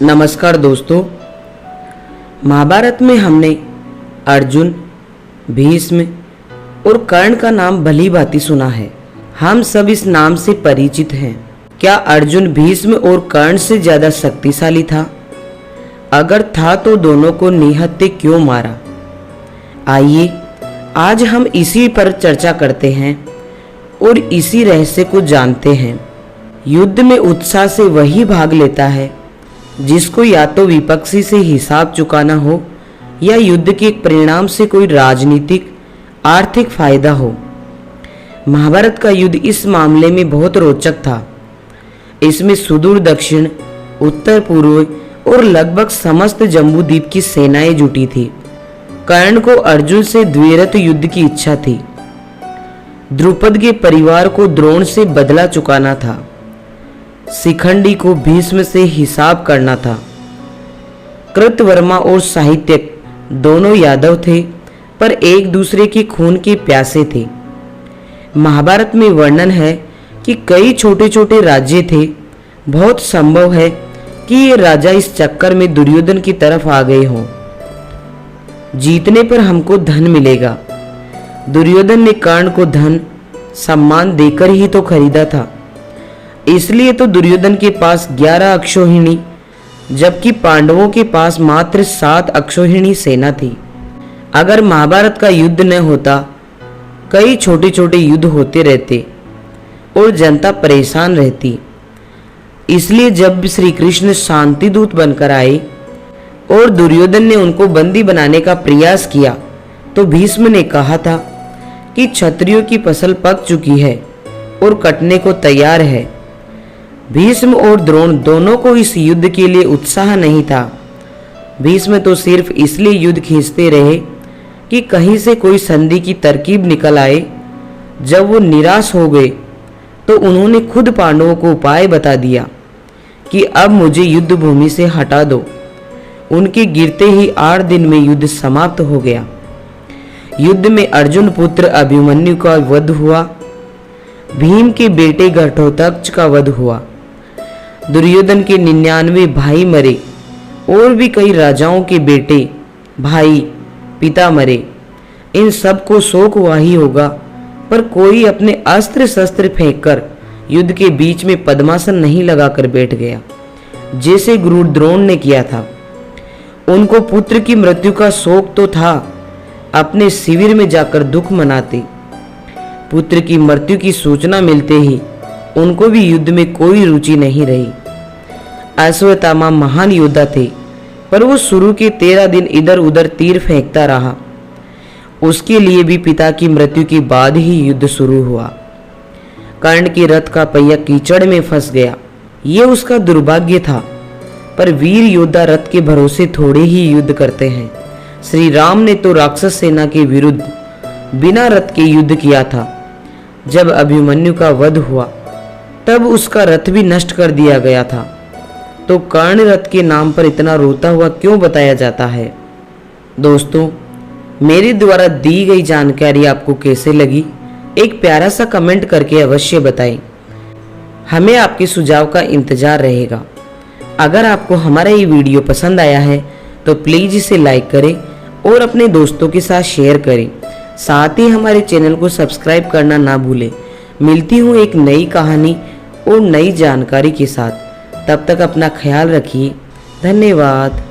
नमस्कार दोस्तों, महाभारत में हमने अर्जुन, भीष्म और कर्ण का नाम भली भांति सुना है। हम सब इस नाम से परिचित हैं। क्या अर्जुन भीष्म और कर्ण से ज्यादा शक्तिशाली था? अगर था तो दोनों को निहत्थे क्यों मारा? आइए आज हम इसी पर चर्चा करते हैं और इसी रहस्य को जानते हैं। युद्ध में उत्साह से वही भाग लेता है जिसको या तो विपक्षी से हिसाब चुकाना हो या युद्ध के परिणाम से कोई राजनीतिक आर्थिक फायदा हो। महाभारत का युद्ध इस मामले में बहुत रोचक था। इसमें सुदूर दक्षिण, उत्तर पूर्व और लगभग समस्त जम्बूद्वीप की सेनाएं जुटी थी। कर्ण को अर्जुन से द्वैरथ युद्ध की इच्छा थी। द्रुपद के परिवार को द्रोण से बदला चुकाना था। शिखंडी को भीष्म से हिसाब करना था। कृतवर्मा और साहित्यक दोनों यादव थे पर एक दूसरे के खून के प्यासे थे। महाभारत में वर्णन है कि कई छोटे छोटे राज्य थे। बहुत संभव है कि ये राजा इस चक्कर में दुर्योधन की तरफ आ गए हों। जीतने पर हमको धन मिलेगा। दुर्योधन ने कर्ण को धन सम्मान देकर ही तो खरीदा था। इसलिए तो दुर्योधन के पास 11 अक्षौहिणी जबकि पांडवों के पास मात्र 7 अक्षौहिणी सेना थी। अगर महाभारत का युद्ध न होता, कई छोटे छोटे युद्ध होते रहते और जनता परेशान रहती। इसलिए जब श्री कृष्ण शांति दूत बनकर आए और दुर्योधन ने उनको बंदी बनाने का प्रयास किया तो भीष्म ने कहा था कि क्षत्रियों की फसल पक चुकी है और कटने को तैयार है। भीष्म और द्रोण दोनों को इस युद्ध के लिए उत्साह नहीं था। भीष्म तो सिर्फ इसलिए युद्ध खींचते रहे कि कहीं से कोई संधि की तरकीब निकल आए। जब वो निराश हो गए तो उन्होंने खुद पांडवों को उपाय बता दिया कि अब मुझे युद्ध भूमि से हटा दो। उनके गिरते ही 8 दिन में युद्ध समाप्त हो गया। युद्ध में अर्जुन पुत्र अभिमन्यु का वध हुआ। भीम के बेटे घटोत्कच का वध हुआ। दुर्योधन के 99 भाई मरे और भी कई राजाओं के बेटे, भाई, पिता मरे। इन सब को शोक हुआ ही होगा, पर कोई अपने अस्त्र शस्त्र फेंककर युद्ध के बीच में पद्मासन नहीं लगाकर बैठ गया जैसे गुरु द्रोण ने किया था। उनको पुत्र की मृत्यु का शोक तो था, अपने शिविर में जाकर दुख मनाते। पुत्र की मृत्यु की सूचना मिलते ही उनको भी युद्ध में कोई रुचि नहीं रही। अश्वत्थामा महान योद्धा थे, पर वो शुरू के 13 दिन इधर उधर तीर फेंकता रहा। उसके लिए भी पिता की मृत्यु के बाद ही युद्ध शुरू हुआ। कर्ण के रथ का पहिया कीचड़ में फंस गया। ये उसका दुर्भाग्य था, पर वीर योद्धा रथ के भरोसे थोड़े ही युद्ध करते हैं। श्री राम ने तो राक्षस सेना के विरुद्ध बिना रथ के युद्ध किया था। जब अभिमन्यु का वध हुआ तब उसका रथ भी नष्ट कर दिया गया था। तो कर्ण रथ के नाम पर इतना रोता हुआ क्यों बताया जाता है? दोस्तों, मेरे द्वारा दी गई जानकारी आपको कैसे लगी, एक प्यारा सा कमेंट करके अवश्य बताएं। हमें आपके सुझाव का इंतजार रहेगा। अगर आपको हमारा ये वीडियो पसंद आया है तो प्लीज़ इसे लाइक करें और अपने दोस्तों के साथ शेयर करें। साथ ही हमारे चैनल को सब्सक्राइब करना ना भूलें। मिलती हूँ एक नई कहानी और नई जानकारी के साथ। तब तक अपना ख्याल रखिए। धन्यवाद।